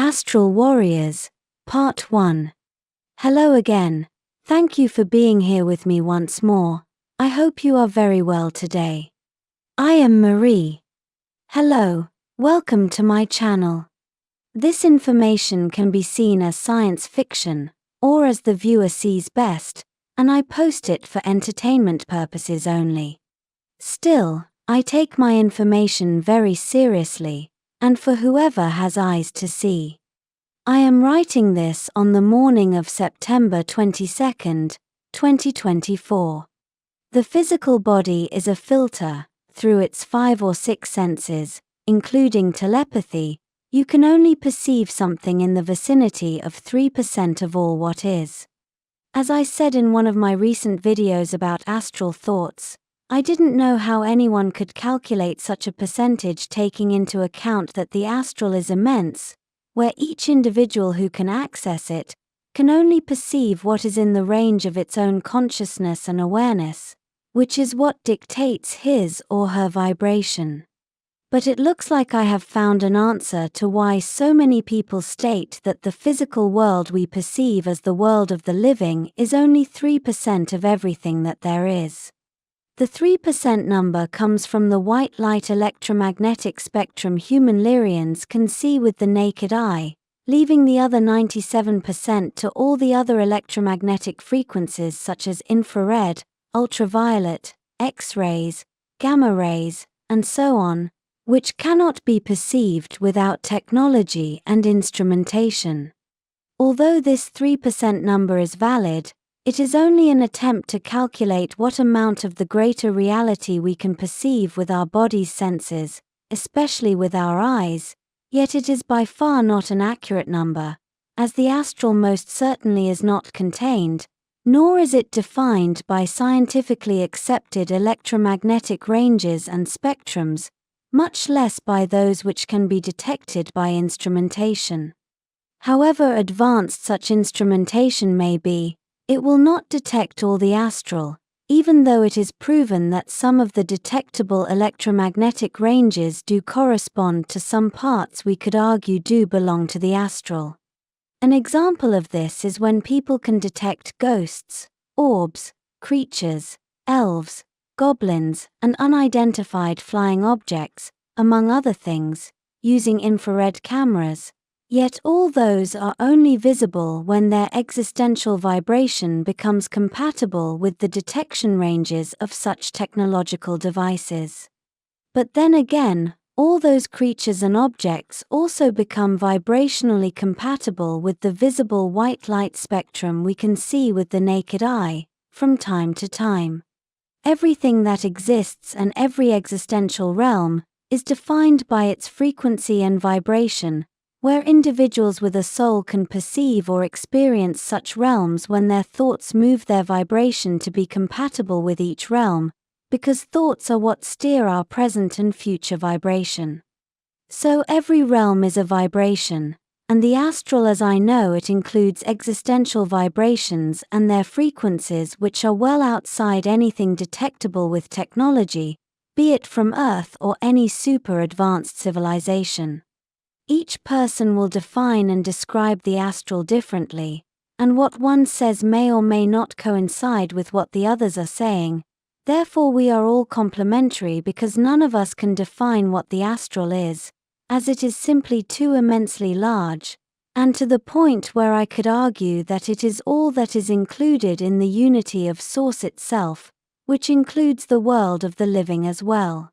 Astral Warriors, Part 1. Hello again. Thank you for being here with me once more. I hope you are very well today. I am Marie. Hello, welcome to my channel. This information can be seen as science fiction, or as the viewer sees best, and I post it for entertainment purposes only. Still, I take my information very seriously, and for whoever has eyes to see. I am writing this on the morning of September 22nd, 2024. The physical body is a filter. Through its 5 or 6 senses, including telepathy, you can only perceive something in the vicinity of 3% of all what is. As I said in one of my recent videos about astral thoughts, I didn't know how anyone could calculate such a percentage, taking into account that the astral is immense, where each individual who can access it can only perceive what is in the range of its own consciousness and awareness, which is what dictates his or her vibration. But it looks like I have found an answer to why so many people state that the physical world we perceive as the world of the living is only 3% of everything that there is. The 3% number comes from the white light electromagnetic spectrum human Lyrians can see with the naked eye, leaving the other 97% to all the other electromagnetic frequencies such as infrared, ultraviolet, X-rays, gamma rays, and so on, which cannot be perceived without technology and instrumentation. Although this 3% number is valid, it is only an attempt to calculate what amount of the greater reality we can perceive with our body's senses, especially with our eyes, yet it is by far not an accurate number, as the astral most certainly is not contained, nor is it defined by scientifically accepted electromagnetic ranges and spectrums, much less by those which can be detected by instrumentation. However advanced such instrumentation may be, it will not detect all the astral, even though it is proven that some of the detectable electromagnetic ranges do correspond to some parts we could argue do belong to the astral. An example of this is when people can detect ghosts, orbs, creatures, elves, goblins, and unidentified flying objects, among other things, using infrared cameras. Yet all those are only visible when their existential vibration becomes compatible with the detection ranges of such technological devices. But then again, all those creatures and objects also become vibrationally compatible with the visible white light spectrum we can see with the naked eye, from time to time. Everything that exists and every existential realm is defined by its frequency and vibration, where individuals with a soul can perceive or experience such realms when their thoughts move their vibration to be compatible with each realm, because thoughts are what steer our present and future vibration. So every realm is a vibration, and the astral as I know it includes existential vibrations and their frequencies which are well outside anything detectable with technology, be it from Earth or any super advanced civilization. Each person will define and describe the astral differently, and what one says may or may not coincide with what the others are saying. Therefore we are all complementary because none of us can define what the astral is, as it is simply too immensely large, and to the point where I could argue that it is all that is included in the unity of Source itself, which includes the world of the living as well.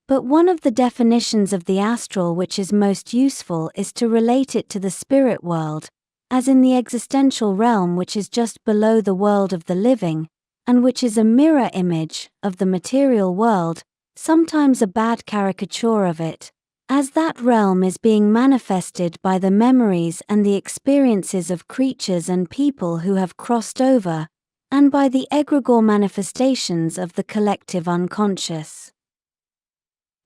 But one of the definitions of the astral which is most useful is to relate it to the spirit world, as in the existential realm which is just below the world of the living, and which is a mirror image of the material world, sometimes a bad caricature of it, as that realm is being manifested by the memories and the experiences of creatures and people who have crossed over, and by the egregore manifestations of the collective unconscious.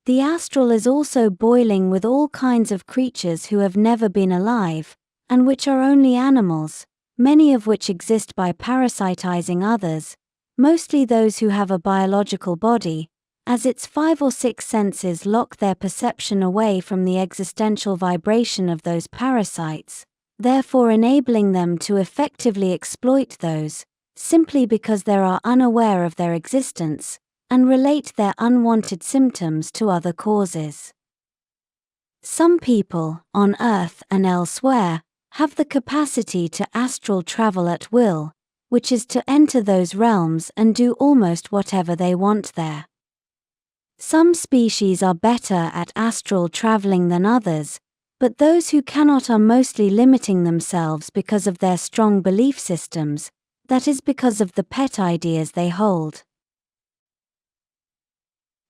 The astral is also boiling with all kinds of creatures who have never been alive, and which are only animals, many of which exist by parasitizing others, mostly those who have a biological body, as its 5 or 6 senses lock their perception away from the existential vibration of those parasites, therefore enabling them to effectively exploit those, simply because they are unaware of their existence, and relate their unwanted symptoms to other causes. Some people, on Earth and elsewhere, have the capacity to astral travel at will, which is to enter those realms and do almost whatever they want there. Some species are better at astral traveling than others, but those who cannot are mostly limiting themselves because of their strong belief systems, that is because of the pet ideas they hold.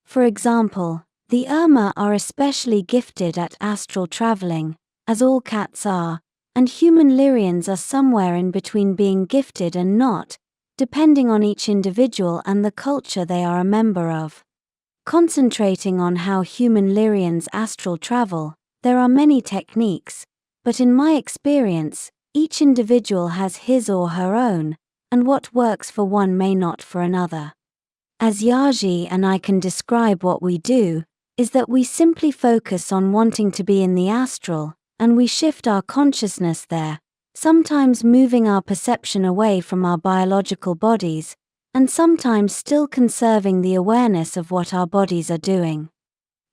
For example, the Irma are especially gifted at astral traveling, as all cats are, and human Lyrians are somewhere in between being gifted and not, depending on each individual and the culture they are a member of. Concentrating on how human Lyrians astral travel, there are many techniques, but in my experience, each individual has his or her own, and what works for one may not for another. As Yazhi and I can describe what we do, is that we simply focus on wanting to be in the astral, and we shift our consciousness there, sometimes moving our perception away from our biological bodies, and sometimes still conserving the awareness of what our bodies are doing.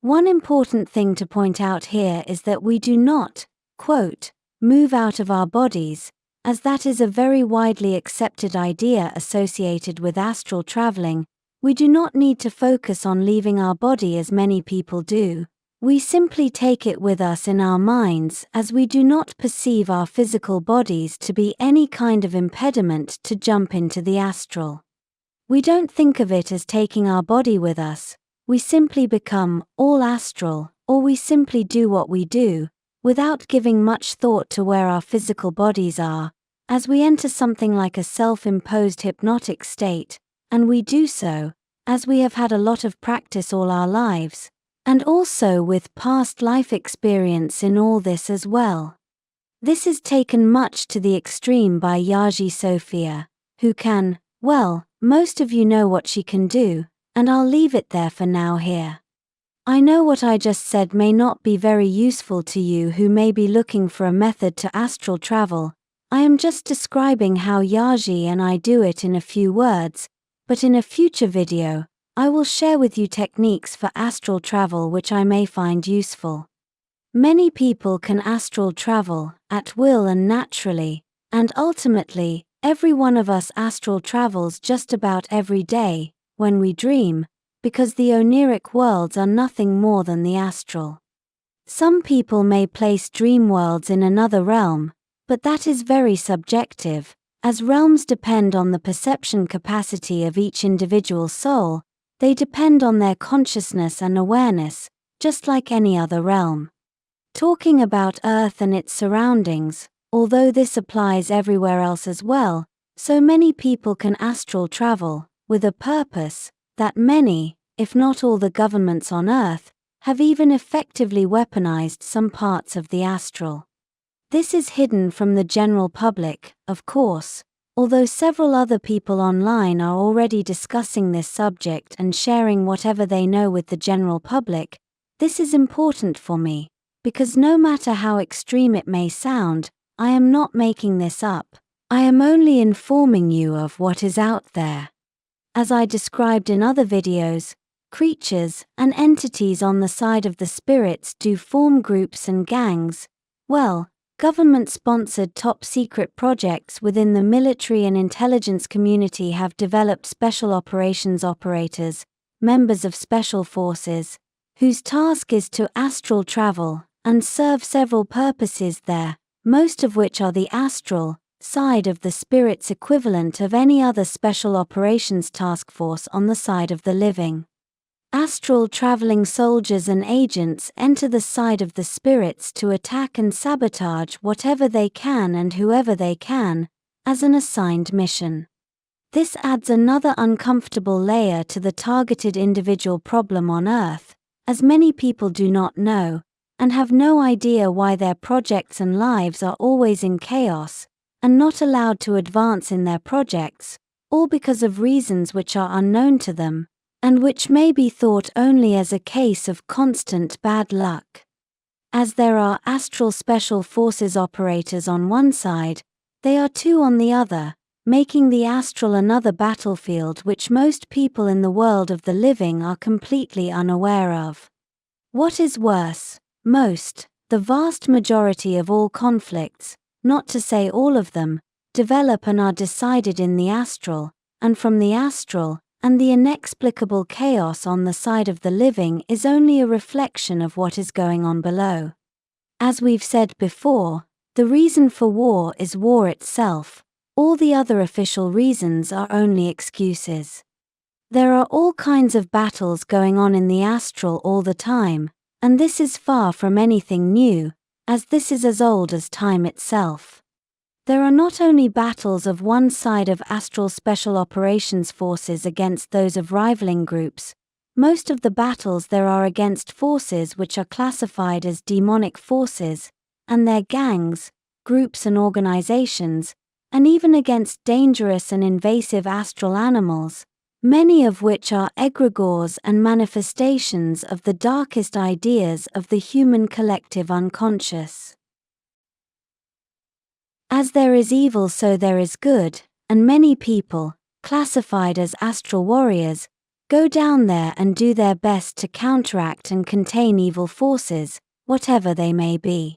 One important thing to point out here is that we do not, quote, move out of our bodies, as that is a very widely accepted idea associated with astral traveling. We do not need to focus on leaving our body as many people do. We simply take it with us in our minds, as we do not perceive our physical bodies to be any kind of impediment to jump into the astral. We don't think of it as taking our body with us, we simply become all astral, or we simply do what we do, without giving much thought to where our physical bodies are, as we enter something like a self-imposed hypnotic state, and we do so, as we have had a lot of practice all our lives, and also with past life experience in all this as well. This is taken much to the extreme by Yazhi Sophia, who can, well, most of you know what she can do, and I'll leave it there for now here. I know what I just said may not be very useful to you who may be looking for a method to astral travel. I am just describing how Yazhi and I do it in a few words, but in a future video, I will share with you techniques for astral travel which I may find useful. Many people can astral travel, at will and naturally, and ultimately, every one of us astral travels just about every day, when we dream, because the oniric worlds are nothing more than the astral. Some people may place dream worlds in another realm, but that is very subjective, as realms depend on the perception capacity of each individual soul. They depend on their consciousness and awareness, just like any other realm. Talking about Earth and its surroundings, although this applies everywhere else as well, so many people can astral travel, with a purpose, that many, if not all the governments on Earth, have even effectively weaponized some parts of the astral. This is hidden from the general public, of course, although several other people online are already discussing this subject and sharing whatever they know with the general public. This is important for me, because no matter how extreme it may sound, I am not making this up. I am only informing you of what is out there. As I described in other videos, creatures and entities on the side of the spirits do form groups and gangs. Well, government-sponsored top-secret projects within the military and intelligence community have developed special operations operators, members of special forces, whose task is to astral travel and serve several purposes there, most of which are the astral side of the spirit's equivalent of any other special operations task force on the side of the living. Astral traveling soldiers and agents enter the side of the spirits to attack and sabotage whatever they can and whoever they can, as an assigned mission. This adds another uncomfortable layer to the targeted individual problem on Earth, as many people do not know, and have no idea why their projects and lives are always in chaos, and not allowed to advance in their projects, all because of reasons which are unknown to them, and which may be thought only as a case of constant bad luck. As there are astral special forces operators on one side, they are too on the other, making the astral another battlefield which most people in the world of the living are completely unaware of. What is worse, the vast majority of all conflicts, not to say all of them, develop and are decided in the astral, and from the astral, and the inexplicable chaos on the side of the living is only a reflection of what is going on below. As we've said before, the reason for war is war itself. All the other official reasons are only excuses. There are all kinds of battles going on in the astral all the time, and this is far from anything new, as this is as old as time itself. There are not only battles of one side of astral special operations forces against those of rivaling groups. Most of the battles there are against forces which are classified as demonic forces, and their gangs, groups and organizations, and even against dangerous and invasive astral animals, many of which are egregores and manifestations of the darkest ideas of the human collective unconscious. As there is evil so there is good, and many people, classified as astral warriors, go down there and do their best to counteract and contain evil forces, whatever they may be.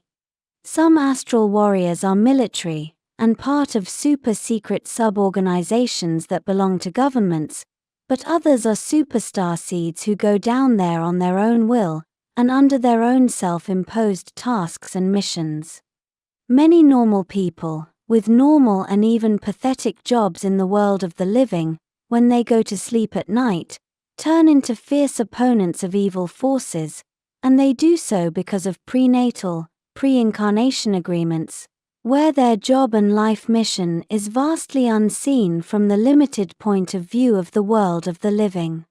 Some astral warriors are military, and part of super-secret sub-organizations that belong to governments, but others are superstar seeds who go down there on their own will, and under their own self-imposed tasks and missions. Many normal people, with normal and even pathetic jobs in the world of the living, when they go to sleep at night, turn into fierce opponents of evil forces, and they do so because of prenatal, pre-incarnation agreements, where their job and life mission is vastly unseen from the limited point of view of the world of the living.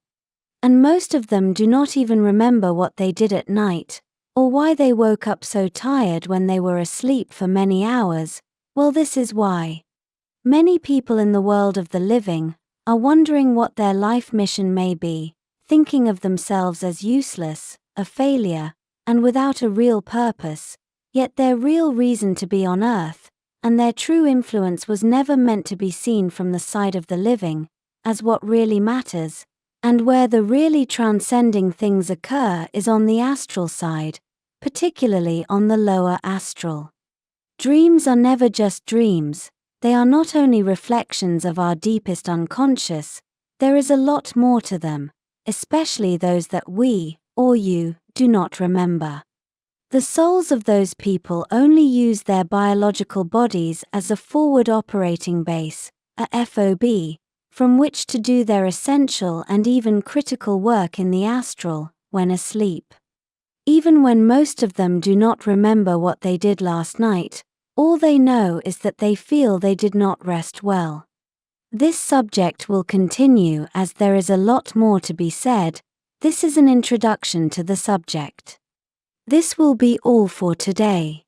And most of them do not even remember what they did at night, or why they woke up so tired when they were asleep for many hours. Well, this is why. Many people in the world of the living are wondering what their life mission may be, thinking of themselves as useless, a failure, and without a real purpose, yet their real reason to be on earth, and their true influence was never meant to be seen from the side of the living, as what really matters, and where the really transcending things occur is on the astral side, particularly on the lower astral. Dreams are never just dreams, they are not only reflections of our deepest unconscious, there is a lot more to them, especially those that we, or you, do not remember. The souls of those people only use their biological bodies as a forward operating base, a FOB, from which to do their essential and even critical work in the astral, when asleep. Even when most of them do not remember what they did last night, all they know is that they feel they did not rest well. This subject will continue as there is a lot more to be said. This is an introduction to the subject. This will be all for today.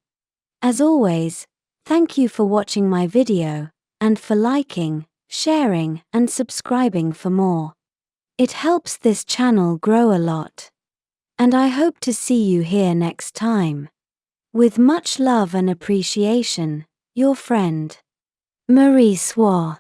As always, thank you for watching my video, and for liking, sharing, and subscribing for more. It helps this channel grow a lot. And I hope to see you here next time. With much love and appreciation, your friend, Marie Swaruu.